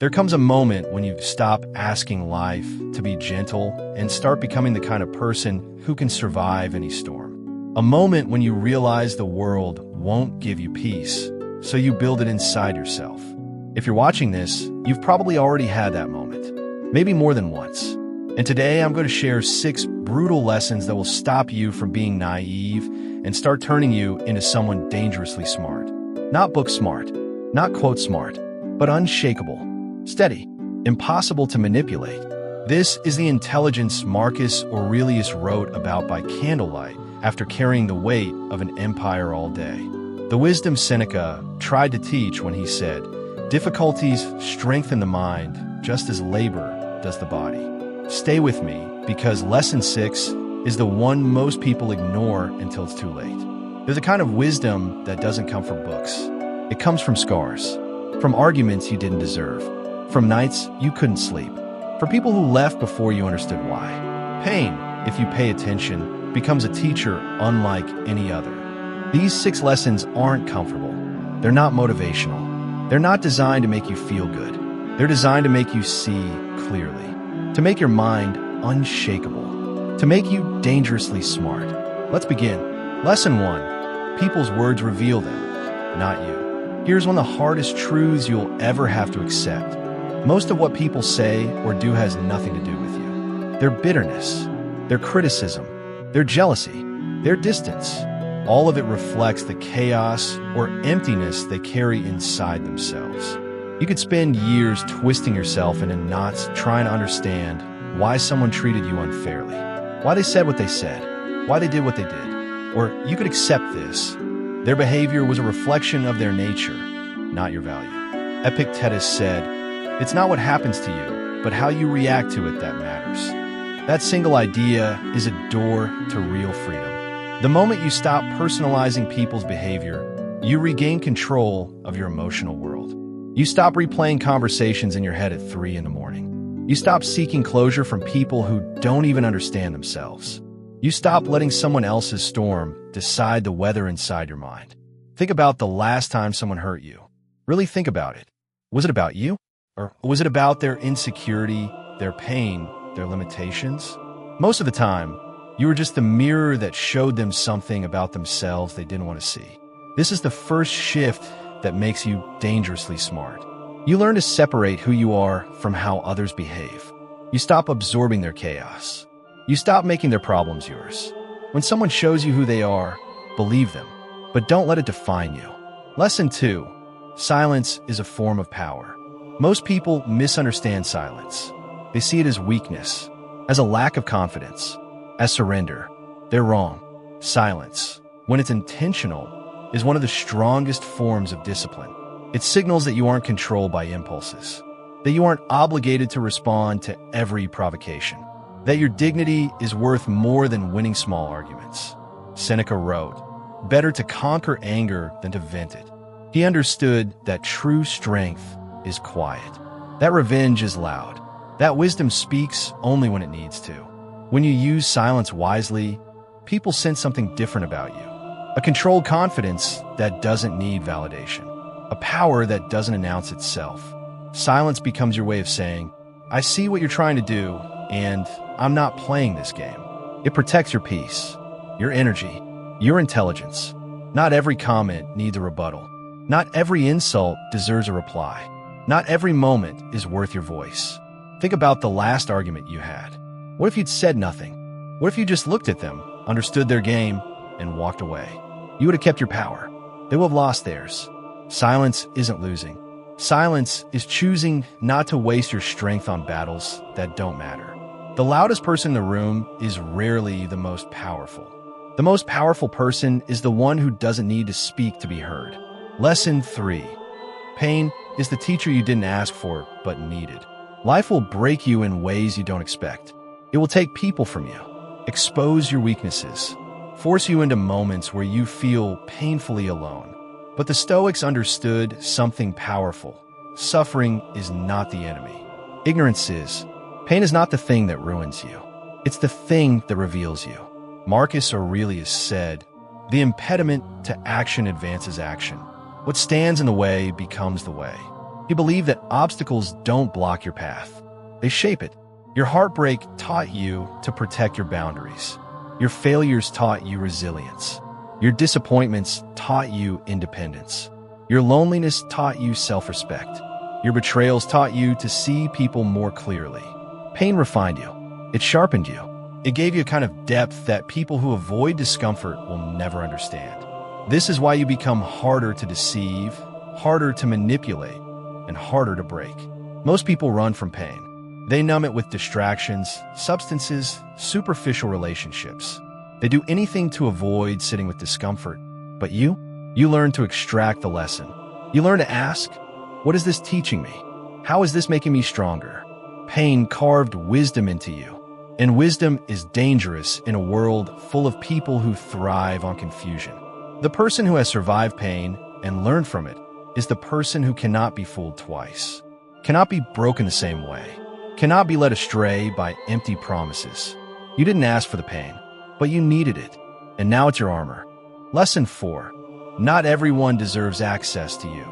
There comes a moment when you stop asking life to be gentle and start becoming the kind of person who can survive any storm. A moment when you realize the world won't give you peace, so you build it inside yourself. If you're watching this, you've probably already had that moment, maybe more than once. And today I'm going to share 6 brutal lessons that will stop you from being naive and start turning you into someone dangerously smart. Not book smart, not quote smart, but unshakable, steady, impossible to manipulate. This is the intelligence Marcus Aurelius wrote about by candlelight after carrying the weight of an empire all day. The wisdom Seneca tried to teach when he said, "Difficulties strengthen the mind just as labor does the body." Stay with me, because lesson 6 is the one most people ignore until it's too late. There's a kind of wisdom that doesn't come from books. It comes from scars, from arguments you didn't deserve, from nights you couldn't sleep, for people who left before you understood why. Pain, if you pay attention, becomes a teacher unlike any other. These 6 lessons aren't comfortable. They're not motivational. They're not designed to make you feel good. They're designed to make you see clearly, to make your mind unshakable, to make you dangerously smart. Let's begin. Lesson 1. People's words reveal them, not you. Here's one of the hardest truths you'll ever have to accept. Most of what people say or do has nothing to do with you. Their bitterness, their criticism, their jealousy, their distance, all of it reflects the chaos or emptiness they carry inside themselves. You could spend years twisting yourself into knots trying to understand why someone treated you unfairly, why they said what they said, why they did what they did. Or you could accept this. Their behavior was a reflection of their nature, not your value. Epictetus said, "It's not what happens to you, but how you react to it that matters." That single idea is a door to real freedom. The moment you stop personalizing people's behavior, you regain control of your emotional world. You stop replaying conversations in your head at 3 a.m. You stop seeking closure from people who don't even understand themselves. You stop letting someone else's storm decide the weather inside your mind. Think about the last time someone hurt you. Really think about it. Was it about you? Or was it about their insecurity, their pain, their limitations? Most of the time, you were just the mirror that showed them something about themselves they didn't want to see. This is the first shift that makes you dangerously smart. You learn to separate who you are from how others behave. You stop absorbing their chaos. You stop making their problems yours. When someone shows you who they are, believe them, but don't let it define you. Lesson 2. Silence is a form of power. Most people misunderstand silence. They see it as weakness, as a lack of confidence, as surrender. They're wrong. Silence, when it's intentional, is one of the strongest forms of discipline. It signals that you aren't controlled by impulses, that you aren't obligated to respond to every provocation, that your dignity is worth more than winning small arguments. Seneca wrote, "Better to conquer anger than to vent it." He understood that true strength is quiet, that revenge is loud, that wisdom speaks only when it needs to. When you use silence wisely, people sense something different about you. A controlled confidence that doesn't need validation. A power that doesn't announce itself. Silence becomes your way of saying, "I see what you're trying to do, and I'm not playing this game." It protects your peace, your energy, your intelligence. Not every comment needs a rebuttal. Not every insult deserves a reply. Not every moment is worth your voice. Think about the last argument you had. What if you'd said nothing? What if you just looked at them, understood their game, and walked away? You would have kept your power. They would have lost theirs. Silence isn't losing. Silence is choosing not to waste your strength on battles that don't matter. The loudest person in the room is rarely the most powerful. The most powerful person is the one who doesn't need to speak to be heard. Lesson 3. Pain is the teacher you didn't ask for, but needed. Life will break you in ways you don't expect. It will take people from you, expose your weaknesses, force you into moments where you feel painfully alone. But the Stoics understood something powerful. Suffering is not the enemy. Ignorance is. Pain is not the thing that ruins you. It's the thing that reveals you. Marcus Aurelius said, "The impediment to action advances action. What stands in the way becomes the way." He believed that obstacles don't block your path. They shape it. Your heartbreak taught you to protect your boundaries. Your failures taught you resilience. Your disappointments taught you independence. Your loneliness taught you self-respect. Your betrayals taught you to see people more clearly. Pain refined you. It sharpened you. It gave you a kind of depth that people who avoid discomfort will never understand. This is why you become harder to deceive, harder to manipulate, and harder to break. Most people run from pain. They numb it with distractions, substances, superficial relationships. They do anything to avoid sitting with discomfort. But you learn to extract the lesson. You learn to ask, what is this teaching me? How is this making me stronger? Pain carved wisdom into you. And wisdom is dangerous in a world full of people who thrive on confusion. The person who has survived pain and learned from it is the person who cannot be fooled twice, cannot be broken the same way, cannot be led astray by empty promises. You didn't ask for the pain, but you needed it, and now it's your armor. Lesson 4. Not everyone deserves access to you.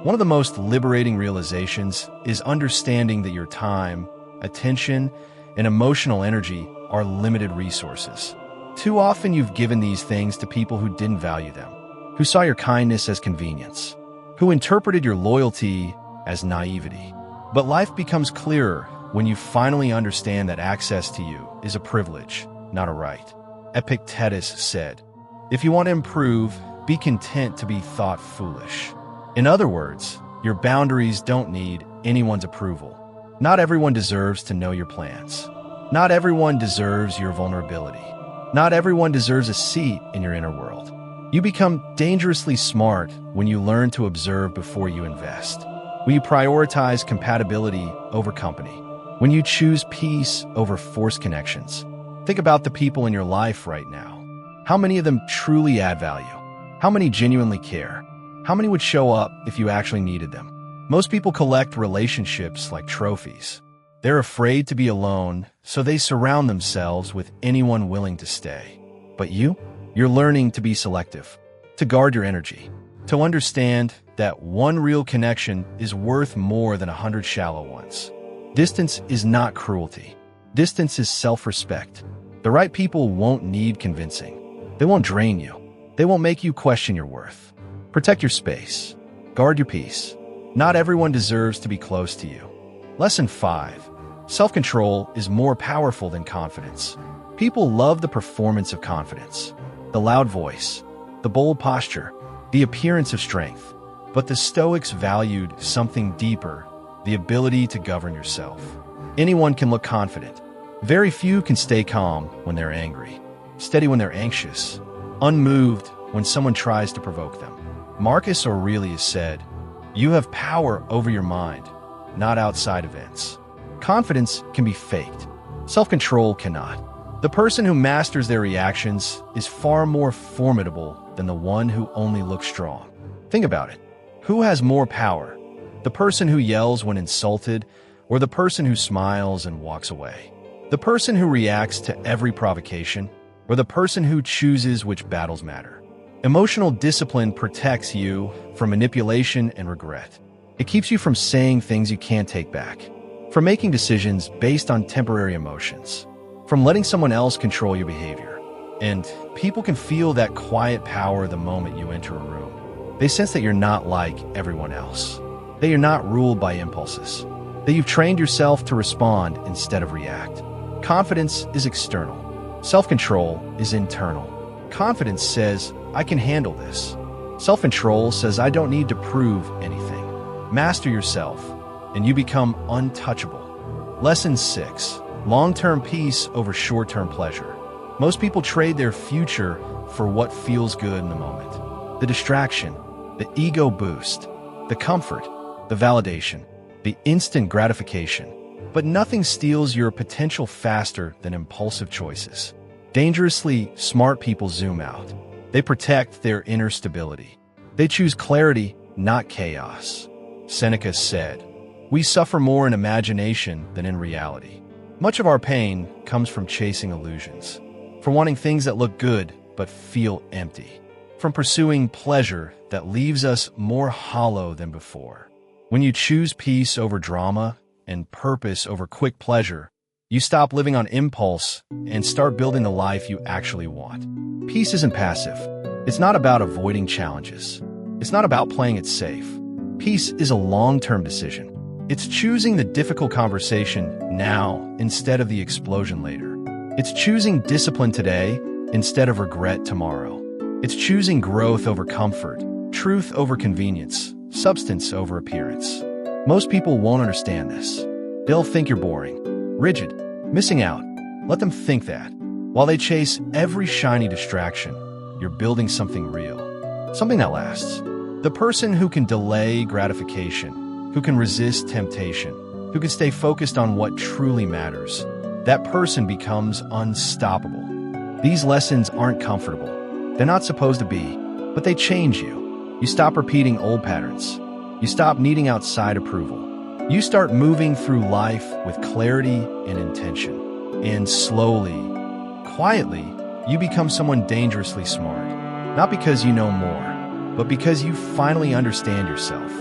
One of the most liberating realizations is understanding that your time, attention, and emotional energy are limited resources. Too often you've given these things to people who didn't value them, who saw your kindness as convenience, who interpreted your loyalty as naivety. But life becomes clearer when you finally understand that access to you is a privilege, not a right. Epictetus said, "If you want to improve, be content to be thought foolish." In other words, your boundaries don't need anyone's approval. Not everyone deserves to know your plans. Not everyone deserves your vulnerability. Not everyone deserves a seat in your inner world. You become dangerously smart when you learn to observe before you invest. When you prioritize compatibility over company. When you choose peace over forced connections. Think about the people in your life right now. How many of them truly add value? How many genuinely care? How many would show up if you actually needed them? Most people collect relationships like trophies. They're afraid to be alone, so they surround themselves with anyone willing to stay. But you're learning to be selective, to guard your energy, to understand that one real connection is worth more than 100 shallow ones. Distance is not cruelty. Distance is self-respect. The right people won't need convincing. They won't drain you. They won't make you question your worth. Protect your space. Guard your peace. Not everyone deserves to be close to you. Lesson 5. Self-control is more powerful than confidence. People love the performance of confidence, the loud voice, the bold posture, the appearance of strength. But the Stoics valued something deeper, the ability to govern yourself. Anyone can look confident. Very few can stay calm when they're angry, steady when they're anxious, unmoved when someone tries to provoke them. Marcus Aurelius said, "You have power over your mind, not outside events." Confidence can be faked. Self-control cannot. The person who masters their reactions is far more formidable than the one who only looks strong. Think about it. Who has more power? The person who yells when insulted, or the person who smiles and walks away? The person who reacts to every provocation, or the person who chooses which battles matter? Emotional discipline protects you from manipulation and regret. It keeps you from saying things you can't take back, from making decisions based on temporary emotions, from letting someone else control your behavior. And people can feel that quiet power the moment you enter a room. They sense that you're not like everyone else, that you're not ruled by impulses, that you've trained yourself to respond instead of react. Confidence is external. Self-control is internal. Confidence says, "I can handle this." Self-control says, "I don't need to prove anything." Master yourself, and you become untouchable. Lesson 6. Long-term peace over short-term pleasure. Most people trade their future for what feels good in the moment. The distraction, the ego boost, the comfort, the validation, the instant gratification. But nothing steals your potential faster than impulsive choices. Dangerously smart people zoom out. They protect their inner stability. They choose clarity, not chaos. Seneca said, "We suffer more in imagination than in reality." Much of our pain comes from chasing illusions, from wanting things that look good but feel empty, from pursuing pleasure that leaves us more hollow than before. When you choose peace over drama and purpose over quick pleasure, you stop living on impulse and start building the life you actually want. Peace isn't passive. It's not about avoiding challenges. It's not about playing it safe. Peace is a long-term decision. It's choosing the difficult conversation now instead of the explosion later. It's choosing discipline today instead of regret tomorrow. It's choosing growth over comfort, truth over convenience, substance over appearance. Most people won't understand this. They'll think you're boring, rigid, missing out. Let them think that. While they chase every shiny distraction, you're building something real, something that lasts. The person who can delay gratification, who can resist temptation, who can stay focused on what truly matters, that person becomes unstoppable. These lessons aren't comfortable. They're not supposed to be, but they change you. You stop repeating old patterns. You stop needing outside approval. You start moving through life with clarity and intention. And slowly, quietly, you become someone dangerously smart. Not because you know more, but because you finally understand yourself.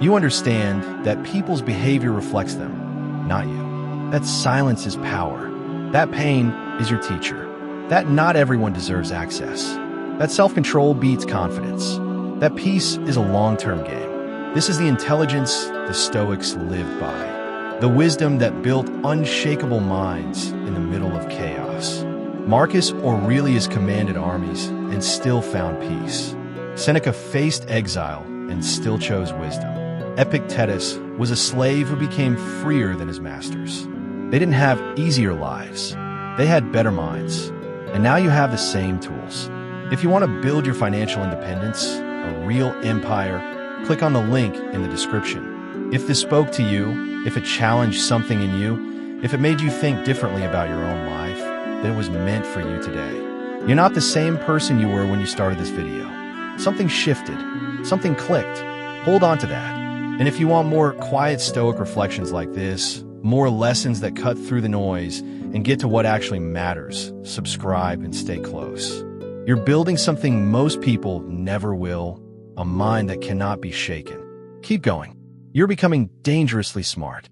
You understand that people's behavior reflects them, not you. That silence is power. That pain is your teacher. That not everyone deserves access. That self-control beats confidence. That peace is a long-term game. This is the intelligence the Stoics lived by. The wisdom that built unshakable minds in the middle of chaos. Marcus Aurelius commanded armies and still found peace. Seneca faced exile and still chose wisdom. Epictetus was a slave who became freer than his masters. They didn't have easier lives. They had better minds. And now you have the same tools. If you want to build your financial independence, a real empire, click on the link in the description. If this spoke to you, if it challenged something in you, if it made you think differently about your own life, then it was meant for you today. You're not the same person you were when you started this video. Something shifted. Something clicked. Hold on to that. And if you want more quiet Stoic reflections like this, more lessons that cut through the noise and get to what actually matters, subscribe and stay close. You're building something most people never will, a mind that cannot be shaken. Keep going. You're becoming dangerously smart.